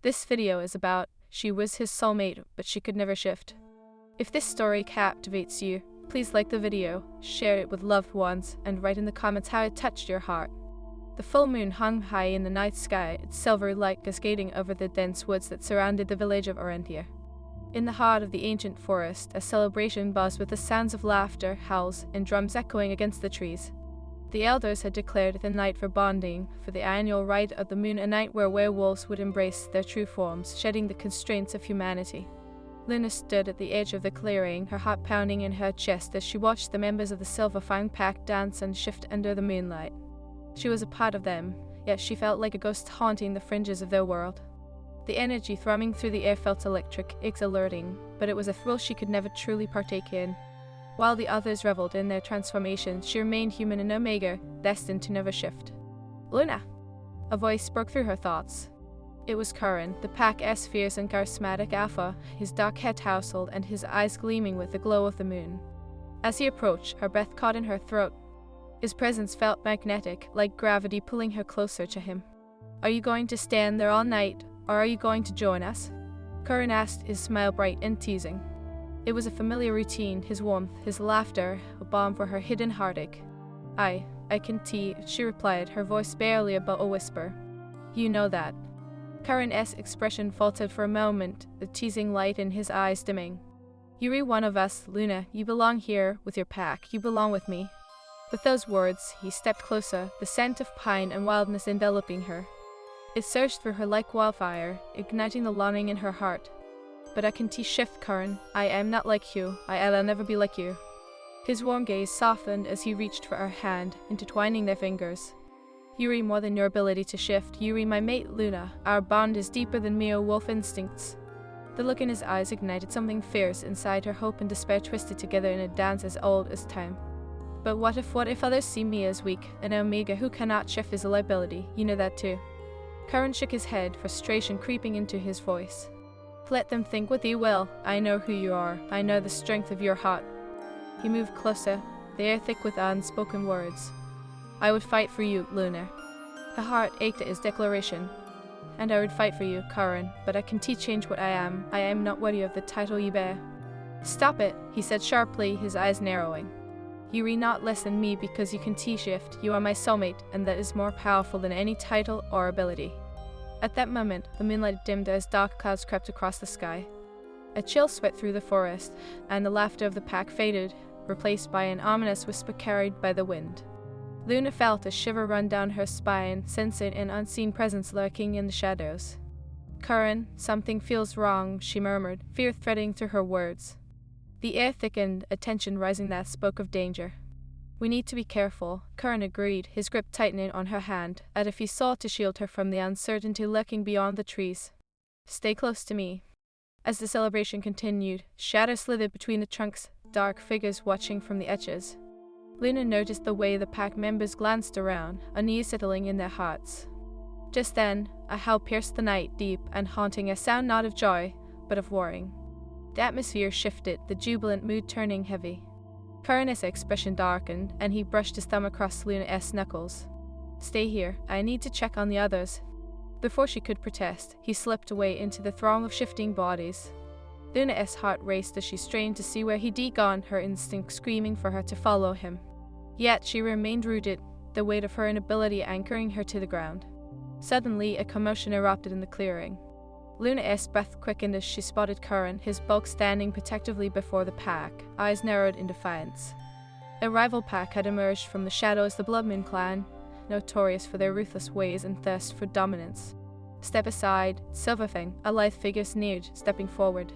This video is about she was his soulmate, but she could never shift. If this story captivates you, please like the video, share it with loved ones, and write in the comments how it touched your heart. The full moon hung high in the night sky, its silver light cascading over the dense woods that surrounded the village of Orentia. In the heart of the ancient forest, a celebration buzzed with the sounds of laughter, howls, and drums echoing against the trees. The elders had declared the night for bonding, for the annual rite of the moon, a night where werewolves would embrace their true forms, shedding the constraints of humanity. Luna stood at the edge of the clearing, her heart pounding in her chest as she watched the members of the Silver Fang Pack dance and shift under the moonlight. She was a part of them, yet she felt like a ghost haunting the fringes of their world. The energy thrumming through the air felt electric, exhilarating, but it was a thrill she could never truly partake in. While the others reveled in their transformation, she remained human and Omega, destined to never shift. "Luna!" A voice spoke through her thoughts. It was Curran, the Pack's fierce and charismatic alpha, his dark head tousled and his eyes gleaming with the glow of the moon. As he approached, her breath caught in her throat. His presence felt magnetic, like gravity pulling her closer to him. "Are you going to stand there all night, or are you going to join us?" Curran asked, his smile bright and teasing. It was a familiar routine, his warmth, his laughter, a balm for her hidden heartache. I can tea," she replied, her voice barely above a whisper. "You know that." Curran's expression faltered for a moment, the teasing light in his eyes dimming. "You're one of us, Luna. You belong here with your pack. You belong with me." With those words, he stepped closer, the scent of pine and wildness enveloping her. It surged through her like wildfire, igniting the longing in her heart. "But I can shift, Curran. I am not like you. I'll never be like you." His warm gaze softened as he reached for her hand, intertwining their fingers. "You're more than your ability to shift. You're my mate, Luna. Our bond is deeper than mere wolf instincts." The look in his eyes ignited something fierce inside her, hope and despair twisted together in a dance as old as time. "But what if others see me as weak, an Omega who cannot shift is a liability? You know that too." Curran shook his head, frustration creeping into his voice. "Let them think what they will. I know who you are. I know the strength of your heart." He moved closer, the air thick with unspoken words. "I would fight for you, Luna." Her heart ached at his declaration. "And I would fight for you, Curran, but I can change what I am. I am not worthy of the title you bear." "Stop it," he said sharply, his eyes narrowing. "You are not less than me because you can shift. You are my soulmate, and that is more powerful than any title or ability." At that moment, the moonlight dimmed as dark clouds crept across the sky. A chill swept through the forest, and the laughter of the pack faded, replaced by an ominous whisper carried by the wind. Luna felt a shiver run down her spine, sensing an unseen presence lurking in the shadows. "Curran, something feels wrong," she murmured, fear threading through her words. The air thickened, a tension rising that spoke of danger. "We need to be careful," Curran agreed, his grip tightening on her hand, as if he sought to shield her from the uncertainty lurking beyond the trees. "Stay close to me." As the celebration continued, shadows slithered between the trunks, dark figures watching from the edges. Luna noticed the way the pack members glanced around, unease settling in their hearts. Just then, a howl pierced the night, deep and haunting, a sound not of joy, but of warring. The atmosphere shifted, the jubilant mood turning heavy. Curran's expression darkened, and he brushed his thumb across Luna's knuckles. "Stay here. I need to check on the others." Before she could protest, he slipped away into the throng of shifting bodies. Luna's heart raced as she strained to see where he'd gone, her instinct screaming for her to follow him. Yet she remained rooted, the weight of her inability anchoring her to the ground. Suddenly, a commotion erupted in the clearing. Luna's breath quickened as she spotted Curran, his bulk standing protectively before the pack, eyes narrowed in defiance. A rival pack had emerged from the shadows, the Blood Moon clan, notorious for their ruthless ways and thirst for dominance. "Step aside," Silverfang, a lithe figure sneered, stepping forward.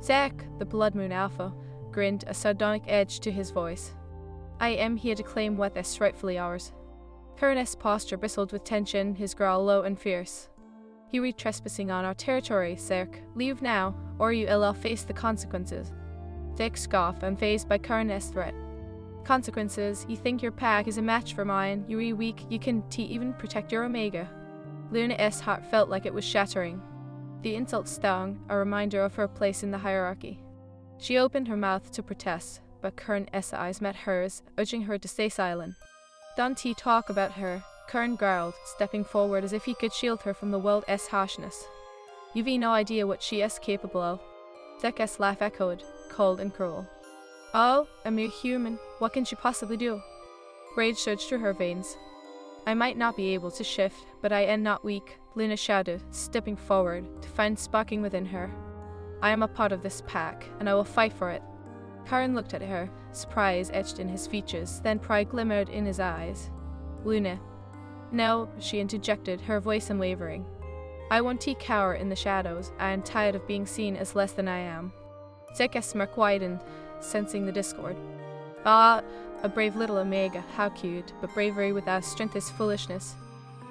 "Zack," the Blood Moon alpha, grinned, a sardonic edge to his voice. "I am here to claim what is rightfully ours." Curran's posture bristled with tension, his growl low and fierce. "You are trespassing on our territory, Zerk. Leave now, or you will face the consequences." Zack scoffed, unfazed by Curran's threat. "Consequences? You think your pack is a match for mine? You're weak, you can even protect your Omega." Luna's heart felt like it was shattering. The insult stung, a reminder of her place in the hierarchy. She opened her mouth to protest, but Curran's eyes met hers, urging her to stay silent. "Don't talk about her," Curran growled, stepping forward as if he could shield her from the world's harshness. You've no idea what she is capable of. Zekka's laugh echoed, cold and cruel. Oh, a mere human. What can she possibly do? Rage surged through her veins. I might not be able to shift, but I am not weak, Luna shouted, stepping forward to find sparking within her. I am a part of this pack, and I will fight for it. Karan looked at her, surprise etched in his features, then pride glimmered in his eyes. Luna. No, she interjected, her voice unwavering. I won't cower in the shadows. I am tired of being seen as less than I am. Zekka's smirk widened, sensing the discord. Ah, a brave little Omega, how cute, but bravery without strength is foolishness.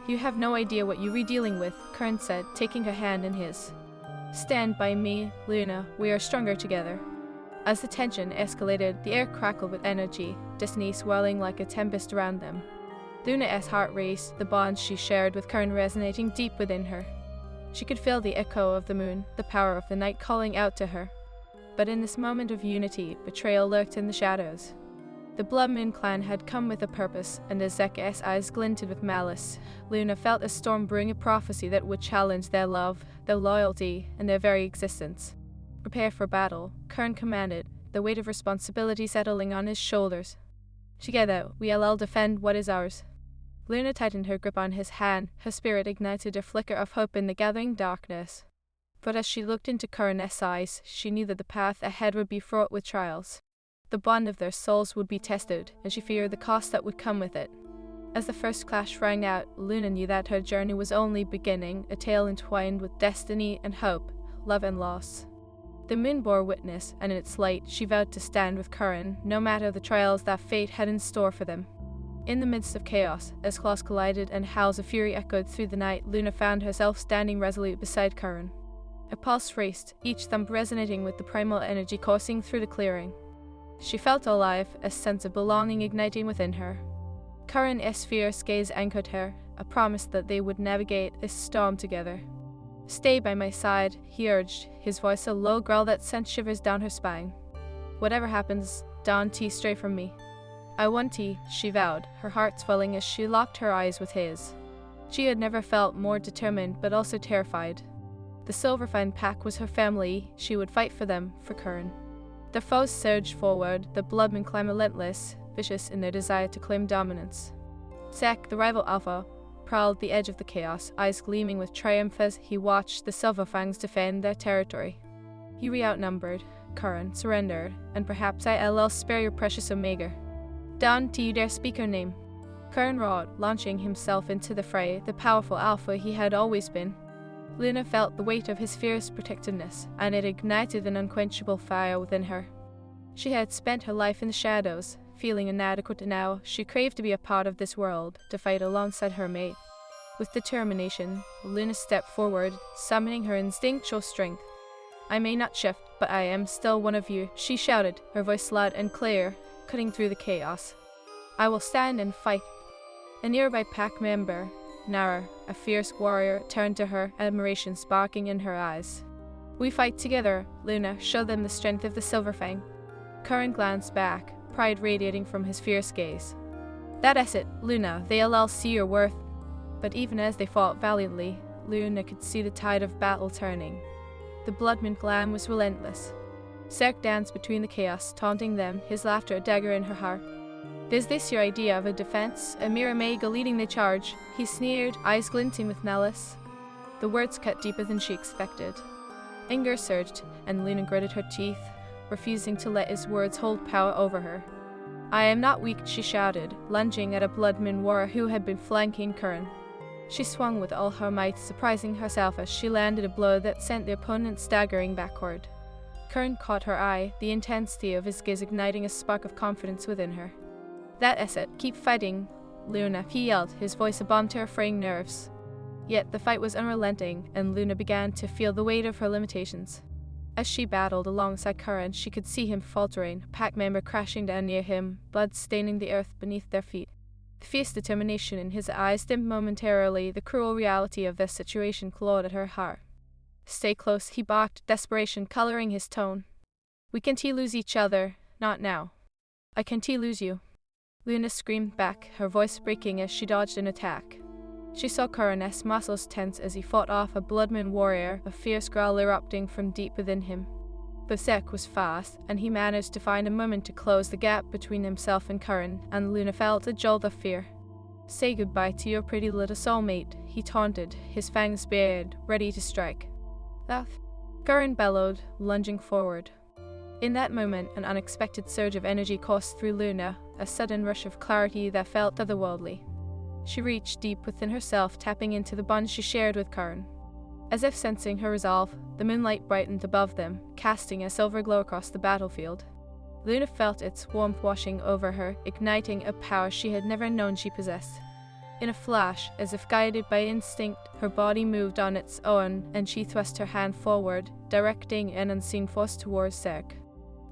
You have no idea what you are dealing with, Karan said, taking her hand in his. Stand by me, Luna, we are stronger together. As the tension escalated, the air crackled with energy, destiny swirling like a tempest around them. Luna's heart raced, the bond she shared with Karan resonating deep within her. She could feel the echo of the moon, the power of the night calling out to her. But in this moment of unity, betrayal lurked in the shadows. The Blood Moon clan had come with a purpose, and as Zekka's eyes glinted with malice, Luna felt a storm brewing, a prophecy that would challenge their love, their loyalty, and their very existence. Prepare for battle, Karan commanded, the weight of responsibility settling on his shoulders. Together, we'll defend what is ours. Luna tightened her grip on his hand, her spirit ignited a flicker of hope in the gathering darkness. But as she looked into Karan's eyes, she knew that the path ahead would be fraught with trials. The bond of their souls would be tested, and she feared the cost that would come with it. As the first clash rang out, Luna knew that her journey was only beginning, a tale entwined with destiny and hope, love and loss. The moon bore witness, and in its light she vowed to stand with Karan, no matter the trials that fate had in store for them. In the midst of chaos, as claws collided and howls of fury echoed through the night, Luna found herself standing resolute beside Karan. Her pulse raced, each thump resonating with the primal energy coursing through the clearing. She felt alive, a sense of belonging igniting within her. Karan's fierce gaze anchored her, a promise that they would navigate this storm together. Stay by my side, he urged, his voice a low growl that sent shivers down her spine. Whatever happens, don't stray from me. I want she vowed, her heart swelling as she locked her eyes with his. She had never felt more determined, but also terrified. The Silverfang pack was her family, she would fight for them, for Karan. The foes surged forward, the Bloodmen clan relentless, vicious in their desire to claim dominance. Zek, the rival alpha, prowled the edge of the chaos, eyes gleaming with triumph as he watched the Silverfangs defend their territory. You were outnumbered, Karan, surrendered, and perhaps I'll spare your precious Omega. Don't you dare speak her name. Karan roared, launching himself into the fray, the powerful alpha he had always been. Luna felt the weight of his fierce protectiveness, and it ignited an unquenchable fire within her. She had spent her life in the shadows, feeling inadequate, and now she craved to be a part of this world, to fight alongside her mate. With determination, Luna stepped forward, summoning her instinctual strength. I may not shift, but I am still one of you, she shouted, her voice loud and clear, cutting through the chaos. I will stand and fight. A nearby pack member, Nara, a fierce warrior, turned to her, admiration sparkling in her eyes. We fight together, Luna, show them the strength of the Silverfang. Karan glanced back, pride radiating from his fierce gaze. That is it, Luna, they'll see your worth. But even as they fought valiantly, Luna could see the tide of battle turning. The Bloodman clan was relentless. Zek danced between the chaos, taunting them, his laughter a dagger in her heart. Is this your idea of a defense? A mere Omega leading the charge? He sneered, eyes glinting with malice. The words cut deeper than she expected. Anger surged, and Luna gritted her teeth, refusing to let his words hold power over her. I am not weak, she shouted, lunging at a Bloodman warrior who had been flanking Karan. She swung with all her might, surprising herself as she landed a blow that sent the opponent staggering backward. Karan caught her eye, the intensity of his gaze igniting a spark of confidence within her. That is it, keep fighting, Luna, he yelled, his voice a bomb to her fraying nerves. Yet the fight was unrelenting, and Luna began to feel the weight of her limitations. As she battled alongside Karan, she could see him faltering, a pack member crashing down near him, blood staining the earth beneath their feet. The fierce determination in his eyes dimmed momentarily, the cruel reality of their situation clawed at her heart. Stay close, he barked, desperation coloring his tone. We can't lose each other, not now. I can't lose you. Luna screamed back, her voice breaking as she dodged an attack. She saw Curran's muscles tense as he fought off a Blood Moon warrior, a fierce growl erupting from deep within him. The Sek was fast, and he managed to find a moment to close the gap between himself and Curran, and Luna felt a jolt of fear. "Say goodbye to your pretty little soulmate," he taunted, his fangs bared, ready to strike. "That," Curran bellowed, lunging forward. In that moment, an unexpected surge of energy coursed through Luna, a sudden rush of clarity that felt otherworldly. She reached deep within herself, tapping into the bond she shared with Curran. As if sensing her resolve, the moonlight brightened above them, casting a silver glow across the battlefield. Luna felt its warmth washing over her, igniting a power she had never known she possessed. In a flash, as if guided by instinct, her body moved on its own, and she thrust her hand forward, directing an unseen force towards Zerk.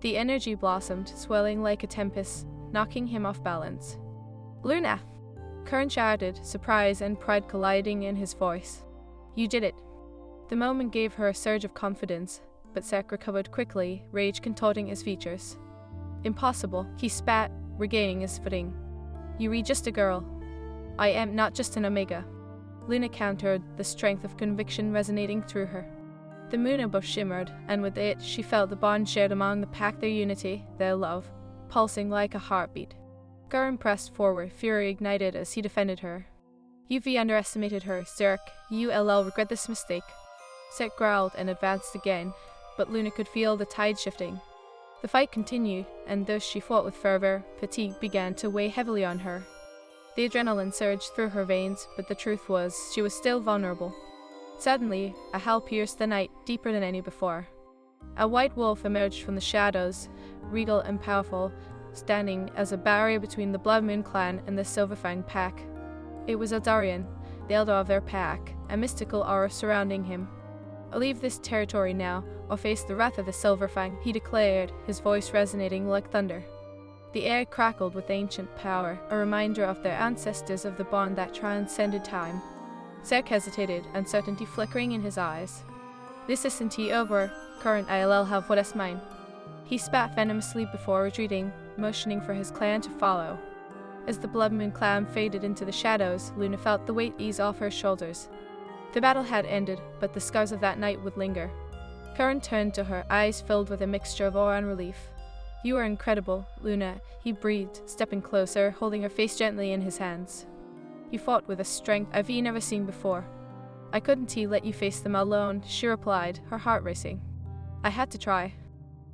The energy blossomed, swelling like a tempest, knocking him off balance. "Luna!" Curran shouted, surprise and pride colliding in his voice. "You did it!" The moment gave her a surge of confidence, but Zerk recovered quickly, rage contorting his features. "Impossible," he spat, regaining his footing. "You read just a girl. I am not just an Omega." Luna countered, the strength of conviction resonating through her. The moon above shimmered, and with it she felt the bond shared among the pack, their unity, their love, pulsing like a heartbeat. Curran pressed forward, fury ignited as he defended her. "You've underestimated her, Zerk. You'll regret this mistake." Zerk growled and advanced again, but Luna could feel the tide shifting. The fight continued, and though she fought with fervor, fatigue began to weigh heavily on her. The adrenaline surged through her veins, but the truth was, she was still vulnerable. Suddenly, a howl pierced the night, deeper than any before. A white wolf emerged from the shadows, regal and powerful, standing as a barrier between the Blood Moon clan and the Silverfang pack. It was Eldarion, the elder of their pack, a mystical aura surrounding him. "I'll leave this territory now, or face the wrath of the Silverfang," he declared, his voice resonating like thunder. The air crackled with ancient power, a reminder of their ancestors, of the bond that transcended time. Zerk hesitated, uncertainty flickering in his eyes. "This isn't over, Curran. I'll have what is mine." He spat venomously before retreating, motioning for his clan to follow. As the Blood Moon clan faded into the shadows, Luna felt the weight ease off her shoulders. The battle had ended, but the scars of that night would linger. Curran turned to her, eyes filled with a mixture of awe and relief. "You are incredible, Luna," he breathed, stepping closer, holding her face gently in his hands. "You fought with a strength I've never seen before." "I couldn't let you face them alone," she replied, her heart racing. "I had to try."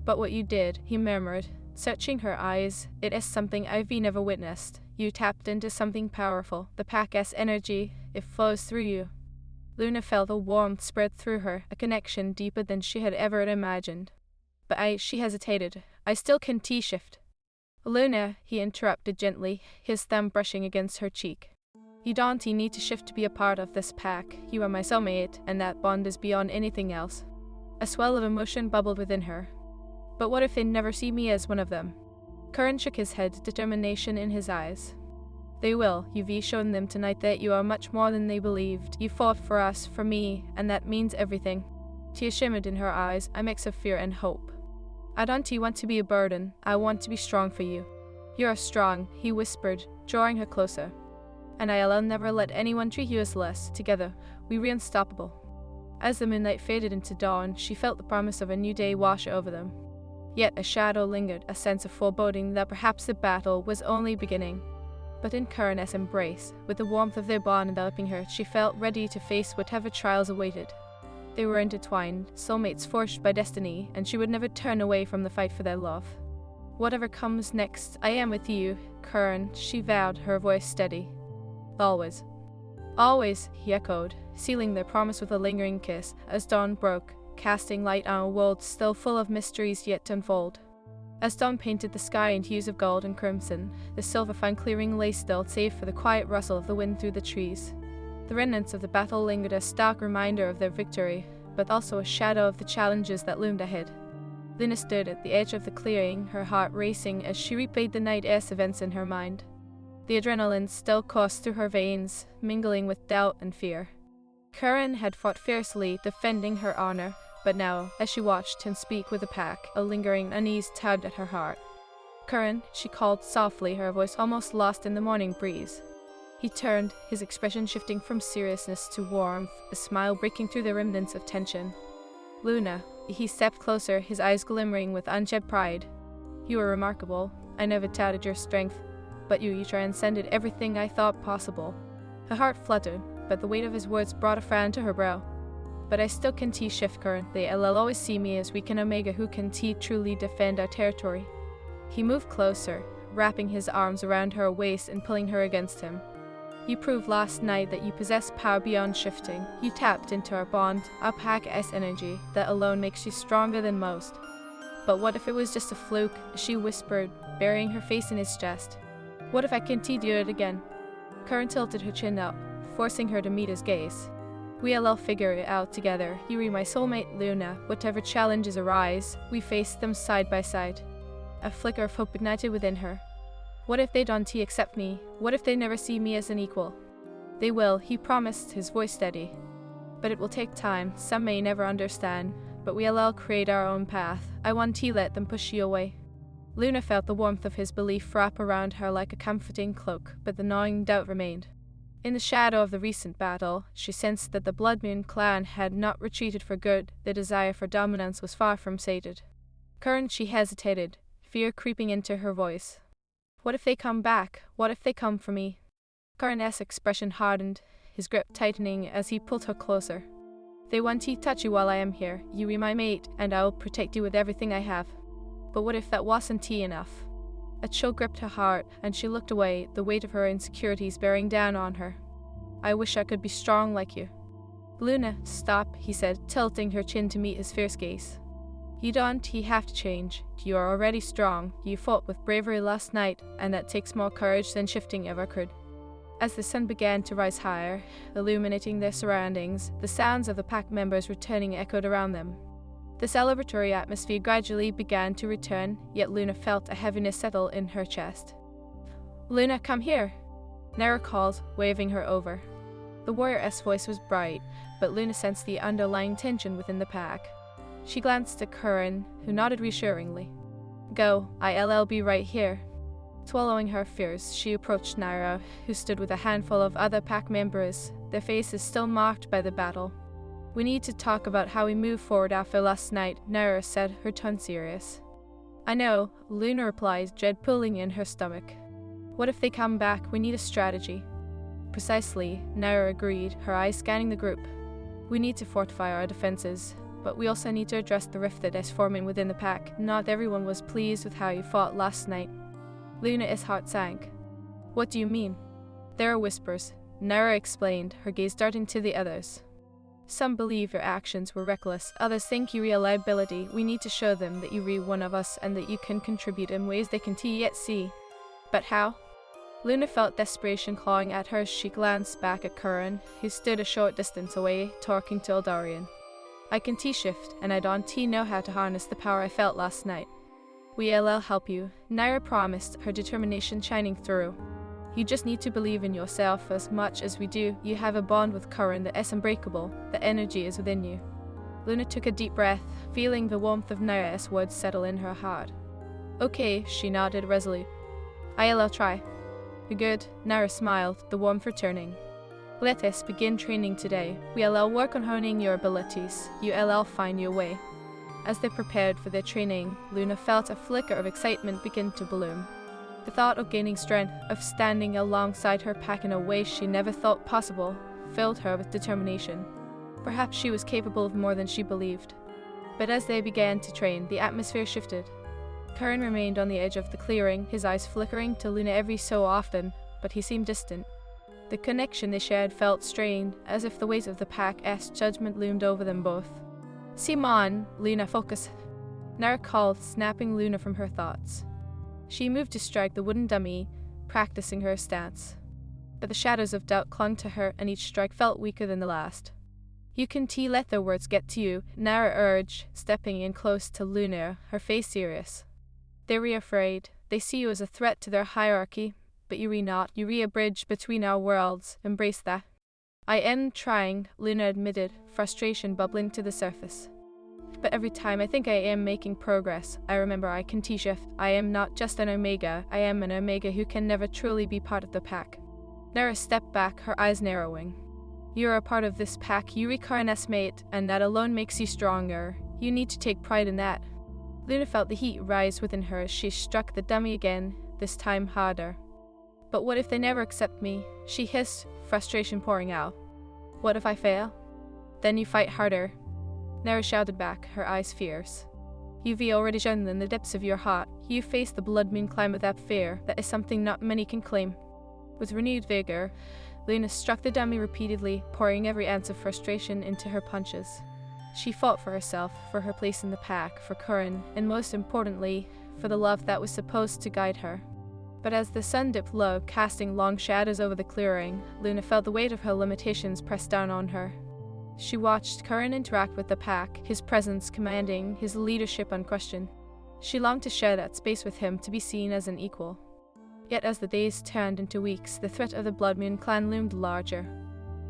"But what you did," he murmured, searching her eyes, "it is something I've never witnessed. You tapped into something powerful, the pack's energy, it flows through you." Luna felt a warmth spread through her, a connection deeper than she had ever imagined. "But she hesitated. "I still can T-shift." "Luna," he interrupted gently, his thumb brushing against her cheek. "You don't need to shift to be a part of this pack. You are my soulmate, and that bond is beyond anything else." A swell of emotion bubbled within her. "But what if they never see me as one of them?" Curran shook his head, determination in his eyes. "They will. You've shown them tonight that you are much more than they believed. You fought for us, for me, and that means everything." Tears shimmered in her eyes, a mix of fear and hope. "I don't want to be a burden. I want to be strong for you." "You are strong," he whispered, drawing her closer. "And I'll never let anyone treat you as less. Together, we're unstoppable." As the moonlight faded into dawn, she felt the promise of a new day wash over them. Yet a shadow lingered, a sense of foreboding that perhaps the battle was only beginning. But in Curran's embrace, with the warmth of their bond enveloping her, she felt ready to face whatever trials awaited. They were intertwined, soulmates forged by destiny, and she would never turn away from the fight for their love. "Whatever comes next, I am with you, Curran," she vowed, her voice steady. "Always." "Always," he echoed, sealing their promise with a lingering kiss, as dawn broke, casting light on a world still full of mysteries yet to unfold. As dawn painted the sky in hues of gold and crimson, the Silverfang clearing lay still, save for the quiet rustle of the wind through the trees. The remnants of the battle lingered, a stark reminder of their victory, but also a shadow of the challenges that loomed ahead. Luna stood at the edge of the clearing, her heart racing as she replayed the night-ass events in her mind. The adrenaline still coursed through her veins, mingling with doubt and fear. Curran had fought fiercely, defending her honor, but now, as she watched him speak with the pack, a lingering unease tugged at her heart. "Curran," she called softly, her voice almost lost in the morning breeze. He turned, his expression shifting from seriousness to warmth, a smile breaking through the remnants of tension. Luna, he stepped closer, his eyes glimmering with unshed pride. You are remarkable. I never doubted your strength, but you transcended everything I thought possible. Her heart fluttered, but the weight of his words brought a frown to her brow. But I still can shift currently. I'll always see me as weak and Omega who can truly defend our territory. He moved closer, wrapping his arms around her waist and pulling her against him. You proved last night that you possess power beyond shifting. You tapped into our bond, our pack-S energy, that alone makes you stronger than most. But what if it was just a fluke? She whispered, burying her face in his chest. What if I can do it again? Curran tilted her chin up, forcing her to meet his gaze. We'll figure it out together. You are my soulmate, Luna. Whatever challenges arise, we face them side by side. A flicker of hope ignited within her. What if they don't accept me? What if they never see me as an equal? They will, he promised, his voice steady. But it will take time. Some may never understand, but we'll create our own path. I want to let them push you away. Luna felt the warmth of his belief wrap around her like a comforting cloak, but the gnawing doubt remained. In the shadow of the recent battle, she sensed that the Blood Moon clan had not retreated for good. The desire for dominance was far from sated. Current, she hesitated, fear creeping into her voice. What if they come back? What if they come for me? Current's expression hardened, his grip tightening as he pulled her closer. They want to touch you while I am here. You are my mate, and I will protect you with everything I have. But what if that wasn't enough? A chill gripped her heart, and she looked away, the weight of her insecurities bearing down on her. I wish I could be strong like you. Luna, stop, he said, tilting her chin to meet his fierce gaze. You don't have to change. You are already strong. You fought with bravery last night, and that takes more courage than shifting ever could. As the sun began to rise higher, illuminating their surroundings, the sounds of the pack members returning echoed around them. The celebratory atmosphere gradually began to return, yet Luna felt a heaviness settle in her chest. Luna, come here, Nara called, waving her over. The warrior's voice was bright, but Luna sensed the underlying tension within the pack. She glanced at Curran, who nodded reassuringly. Go, I'll be right here. Swallowing her fears, she approached Naira, who stood with a handful of other pack members, their faces still marked by the battle. We need to talk about how we move forward after last night, Naira said, her tone serious. I know, Luna replied, dread pulling in her stomach. What if they come back? We need a strategy. Precisely, Naira agreed, her eyes scanning the group. We need to fortify our defenses, but we also need to address the rift that is forming within the pack. Not everyone was pleased with how you fought last night. Luna's heart sank. What do you mean? There are whispers, Naira explained, her gaze darting to the others. Some believe your actions were reckless, others think you are a liability. We need to show them that you are one of us and that you can contribute in ways they can yet see. But how? Luna felt desperation clawing at her as she glanced back at Curran, who stood a short distance away, talking to Eldarian. I can shift, and I don't know how to harness the power I felt last night. We'll help you, Naira promised, her determination shining through. You just need to believe in yourself as much as we do. You have a bond with Curran that is unbreakable. The energy is within you. Luna took a deep breath, feeling the warmth of Naira's words settle in her heart. Okay, she nodded resolute. I'll try. Good, Naira smiled, the warmth returning. Let us begin training today. We'll work on honing your abilities. You'll find your way. As they prepared for their training, Luna felt a flicker of excitement begin to bloom. The thought of gaining strength, of standing alongside her pack in a way she never thought possible, filled her with determination. Perhaps she was capable of more than she believed. But as they began to train, the atmosphere shifted. Curran remained on the edge of the clearing, his eyes flickering to Luna every so often, but he seemed distant. The connection they shared felt strained, as if the weight of the pack's judgment loomed over them both. Simon, Luna, focus. Nara called, snapping Luna from her thoughts. She moved to strike the wooden dummy, practicing her stance. But the shadows of doubt clung to her, and each strike felt weaker than the last. You can let their words get to you, Nara urged, stepping in close to Luna, her face serious. They're afraid. They see you as a threat to their hierarchy, but you not. You a bridge between our worlds. Embrace that. I am trying, Luna admitted, frustration bubbling to the surface. But every time I think I am making progress, I remember I can shift. I am not just an Omega, I am an Omega who can never truly be part of the pack. Nara stepped back, her eyes narrowing. You are a part of this pack, Yuri Karen's mate, and that alone makes you stronger. You need to take pride in that. Luna felt the heat rise within her as she struck the dummy again, this time harder. But what if they never accept me? She hissed, frustration pouring out. What if I fail? Then you fight harder. Nara shouted back, her eyes fierce. You've already shown in the depths of your heart. You face the blood moon climb without fear. That is something not many can claim. With renewed vigor, Luna struck the dummy repeatedly, pouring every ounce of frustration into her punches. She fought for herself, for her place in the pack, for Curran, and most importantly, for the love that was supposed to guide her. But as the sun dipped low, casting long shadows over the clearing, Luna felt the weight of her limitations press down on her. She watched Curran interact with the pack, his presence commanding, his leadership unquestioned. She longed to share that space with him, to be seen as an equal. Yet as the days turned into weeks, the threat of the Blood Moon clan loomed larger.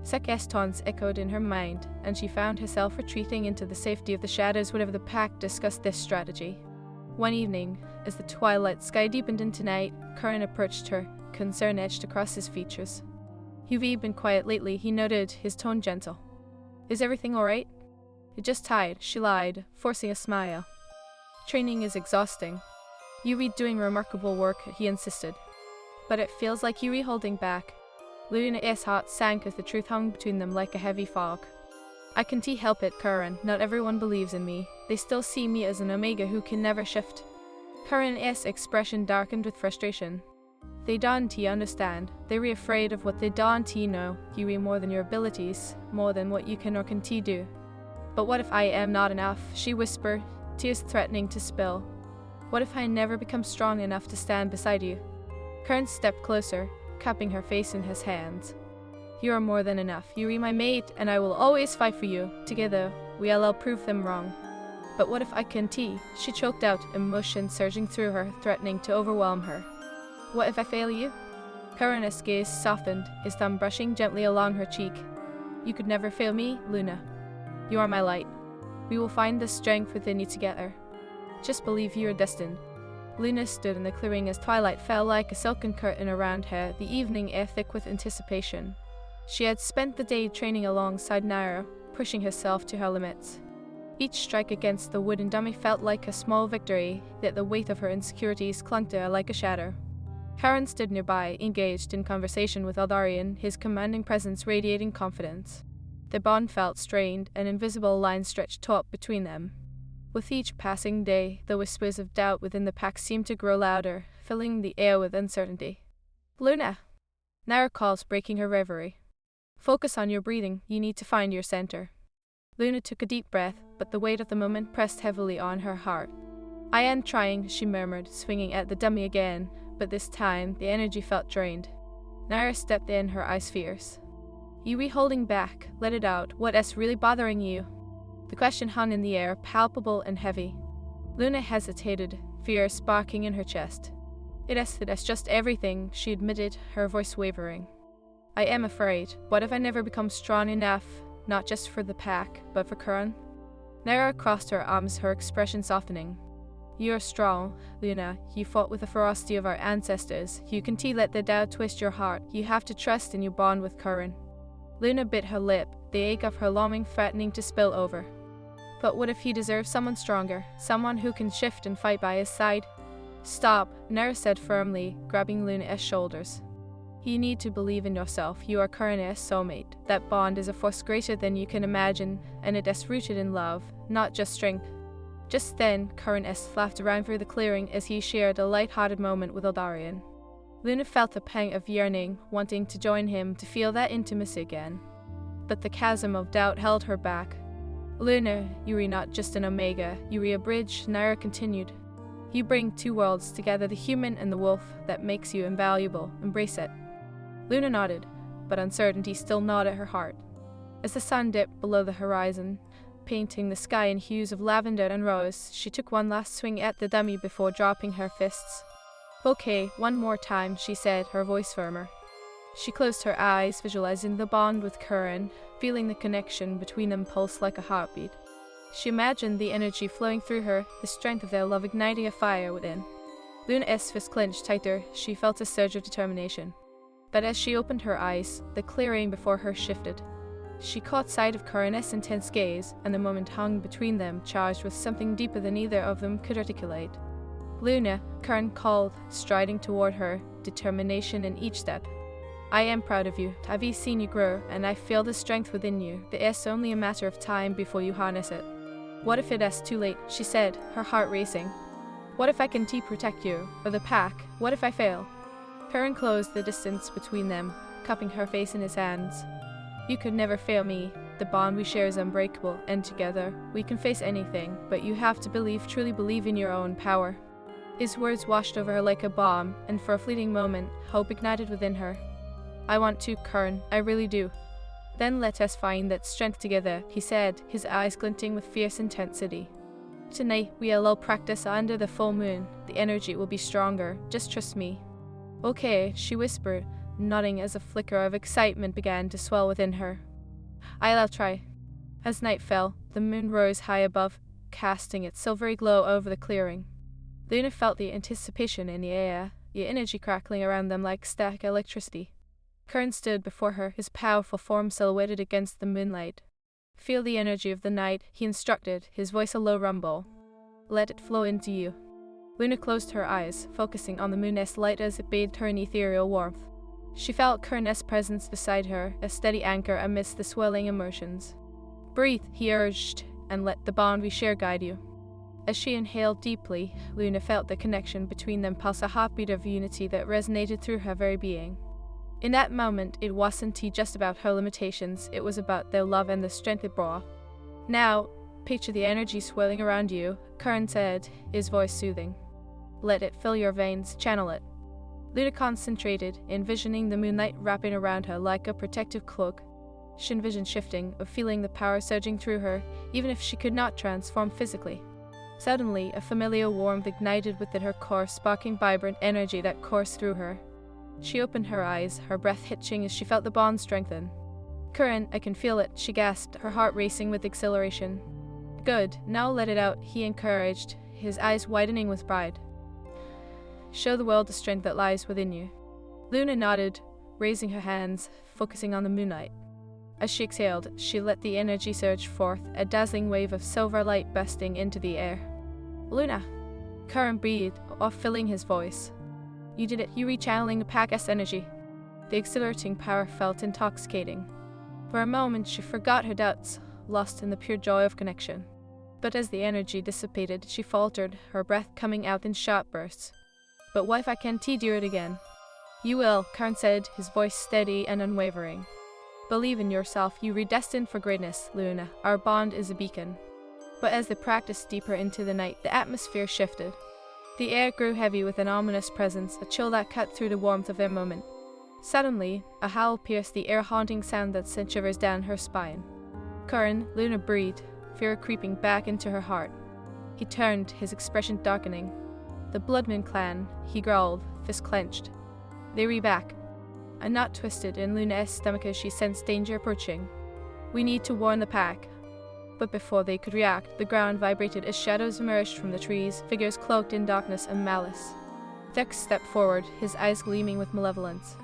Sek's taunts echoed in her mind, and she found herself retreating into the safety of the shadows whenever the pack discussed this strategy. One evening, as the twilight sky deepened into night, Curran approached her, concern etched across his features. You've been quiet lately, he noted, his tone gentle. Is everything alright? You're just tired, she lied, forcing a smile. Training is exhausting. Yuri doing remarkable work, he insisted. But it feels like Yuri holding back. Luna's heart sank as the truth hung between them like a heavy fog. I can't help it, Curran. Not everyone believes in me. They still see me as an Omega who can never shift. Curran's expression darkened with frustration. They don't understand. They're afraid of what they don't know. Yuri, more than your abilities, more than what you can or can't do. But what if I am not enough? She whispered, tears threatening to spill. What if I never become strong enough to stand beside you? Curran stepped closer, cupping her face in his hands. You are more than enough. Yuri, my mate, and I will always fight for you. Together, we'll all prove them wrong. But what if I can't? She choked out, emotion surging through her, threatening to overwhelm her. What if I fail you? Curran's gaze softened, his thumb brushing gently along her cheek. You could never fail me, Luna. You are my light. We will find the strength within you together. Just believe you are destined. Luna stood in the clearing as twilight fell like a silken curtain around her, the evening air thick with anticipation. She had spent the day training alongside Nara, pushing herself to her limits. Each strike against the wooden dummy felt like a small victory, yet the weight of her insecurities clung to her like a shadow. Curran stood nearby, engaged in conversation with Aldarian, his commanding presence radiating confidence. Their bond felt strained, an invisible line stretched taut between them. With each passing day, the whispers of doubt within the pack seemed to grow louder, filling the air with uncertainty. Luna! Nara calls, breaking her reverie. Focus on your breathing, you need to find your center. Luna took a deep breath, but the weight of the moment pressed heavily on her heart. I am trying, she murmured, swinging at the dummy again, but this time the energy felt drained. Nara stepped in, her eyes fierce. You be holding back, let it out, what is really bothering you? The question hung in the air, palpable and heavy. Luna hesitated, fear sparking in her chest. It's just everything, she admitted, her voice wavering. I am afraid. What if I never become strong enough, not just for the pack, but for Curran? Nara crossed her arms, her expression softening. You are strong, Luna. You fought with the ferocity of our ancestors. You can't let the doubt twist your heart. You have to trust in your bond with Curran. Luna bit her lip, the ache of her longing threatening to spill over. But what if he deserves someone stronger, someone who can shift and fight by his side? Stop, Nara said firmly, grabbing Luna's shoulders. You need to believe in yourself. You are Curran's soulmate. That bond is a force greater than you can imagine, and it is rooted in love, not just strength. Just then, Curran laughed around through the clearing as he shared a light-hearted moment with Aldarian. Luna felt a pang of yearning, wanting to join him, to feel that intimacy again. But the chasm of doubt held her back. Luna, you're not just an Omega, you're a bridge, Nara continued. You bring two worlds together, the human and the wolf, that makes you invaluable. Embrace it. Luna nodded, but uncertainty still gnawed at her heart. As the sun dipped below the horizon, painting the sky in hues of lavender and rose, she took one last swing at the dummy before dropping her fists. Okay, one more time, she said, her voice firmer. She closed her eyes, visualizing the bond with Curran, feeling the connection between them pulse like a heartbeat. She imagined the energy flowing through her, the strength of their love igniting a fire within. Luna's fist clenched tighter, she felt a surge of determination. But as she opened her eyes, the clearing before her shifted. She caught sight of Karen's intense gaze, and the moment hung between them, charged with something deeper than either of them could articulate. "Luna," Karen called, striding toward her, determination in each step. "I am proud of you. I've seen you grow, and I feel the strength within you. It's only a matter of time before you harness it." "What if it is too late?" she said, her heart racing. "What if I can't protect you, or the pack? What if I fail?" Karen closed the distance between them, cupping her face in his hands. "You could never fail me. The bond we share is unbreakable, and together, we can face anything, but you have to truly believe in your own power." His words washed over her like a bomb, and for a fleeting moment, hope ignited within her. "I want to, Karen, I really do." "Then let us find that strength together," he said, his eyes glinting with fierce intensity. "Tonight, we'll all practice under the full moon. The energy will be stronger, just trust me." "Okay," she whispered, nodding as a flicker of excitement began to swell within her. I'll try." As night fell, the moon rose high above, casting its silvery glow over the clearing. Luna felt the anticipation in the air, the energy crackling around them like static electricity. Kern stood before her, his powerful form silhouetted against the moonlight. "Feel the energy of the night," he instructed, his voice a low rumble. "Let it flow into you." Luna closed her eyes, focusing on the moon's light as it bathed her in ethereal warmth. She felt Kern's presence beside her, a steady anchor amidst the swelling emotions. "Breathe," he urged, "and let the bond we share guide you." As she inhaled deeply, Luna felt the connection between them pulse, a heartbeat of unity that resonated through her very being. In that moment, it wasn't just about her limitations, it was about their love and the strength it brought. "Now, picture the energy swelling around you," Kern said, his voice soothing. "Let it fill your veins, channel it." Luna concentrated, envisioning the moonlight wrapping around her like a protective cloak. She envisioned shifting, of feeling the power surging through her, even if she could not transform physically. Suddenly, a familiar warmth ignited within her core, sparking vibrant energy that coursed through her. She opened her eyes, her breath hitching as she felt the bond strengthen. "Current, I can feel it," she gasped, her heart racing with exhilaration. "Good, now let it out," he encouraged, his eyes widening with pride. "Show the world the strength that lies within you." Luna nodded, raising her hands, focusing on the moonlight. As she exhaled, she let the energy surge forth, a dazzling wave of silver light bursting into the air. "Luna!" Current breathed, off filling his voice. "You did it, you rechanneling the pack's energy." The exhilarating power felt intoxicating. For a moment she forgot her doubts, lost in the pure joy of connection. But as the energy dissipated, she faltered, her breath coming out in sharp bursts. "But what if I can't do it again?" "You will," Kern said, his voice steady and unwavering. "Believe in yourself, you were destined for greatness, Luna. Our bond is a beacon." But as they practiced deeper into the night, the atmosphere shifted. The air grew heavy with an ominous presence, a chill that cut through the warmth of their moment. Suddenly, a howl pierced the air-haunting sound that sent shivers down her spine. "Kern," Luna breathed, fear creeping back into her heart. He turned, his expression darkening. "The Bloodman clan," he growled, fist clenched. "They re back." A knot twisted in Luna's stomach as she sensed danger approaching. "We need to warn the pack." But before they could react, the ground vibrated as shadows emerged from the trees, figures cloaked in darkness and malice. Dex stepped forward, his eyes gleaming with malevolence.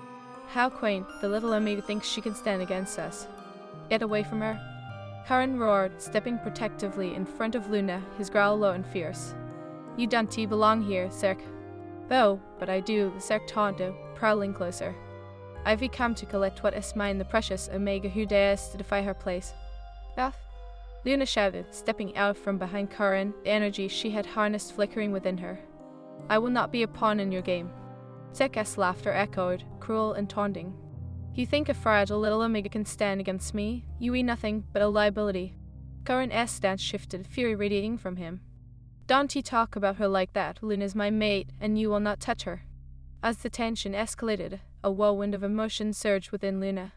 "How quaint, the little Omega thinks she can stand against us. Get away from her." Karen roared, stepping protectively in front of Luna, his growl low and fierce. "You don't belong here, Cirque." "Oh, but I do," the Cirque taunted, prowling closer. "I've come to collect what is mine, the precious Omega who dares to defy her place." "Beth?" Luna shouted, stepping out from behind Karen, the energy she had harnessed flickering within her. "I will not be a pawn in your game." Cirque's laughter echoed, cruel and taunting. "You think a fragile little Omega can stand against me? You are nothing but a liability." Karen's stance shifted, fury radiating from him. "Don't you talk about her like that. Luna's my mate, and you will not touch her." As the tension escalated, a whirlwind of emotion surged within Luna.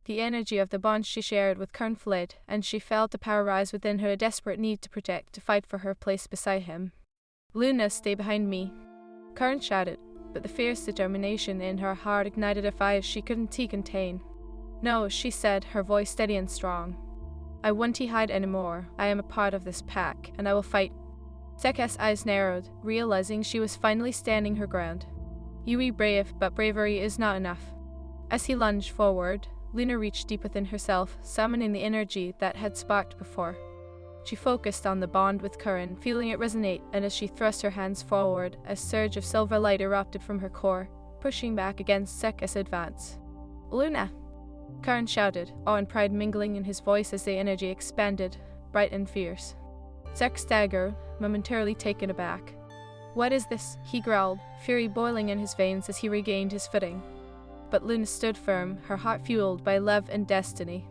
The energy of the bond she shared with Kern fled, and she felt the power rise within her, a desperate need to protect, to fight for her place beside him. "Luna, stay behind me," Kern shouted, but the fierce determination in her heart ignited a fire she couldn't contain. "No," she said, her voice steady and strong. "I won't hide anymore. I am a part of this pack, and I will fight." Cirque's eyes narrowed, realizing she was finally standing her ground. "You be brave, but bravery is not enough." As he lunged forward, Luna reached deep within herself, summoning the energy that had sparked before. She focused on the bond with Curran, feeling it resonate, and as she thrust her hands forward, a surge of silver light erupted from her core, pushing back against Sekka's advance. "Luna!" Curran shouted, awe and pride mingling in his voice as the energy expanded, bright and fierce. Sekka staggered, momentarily taken aback. "What is this?" he growled, fury boiling in his veins as he regained his footing. But Luna stood firm, her heart fueled by love and destiny.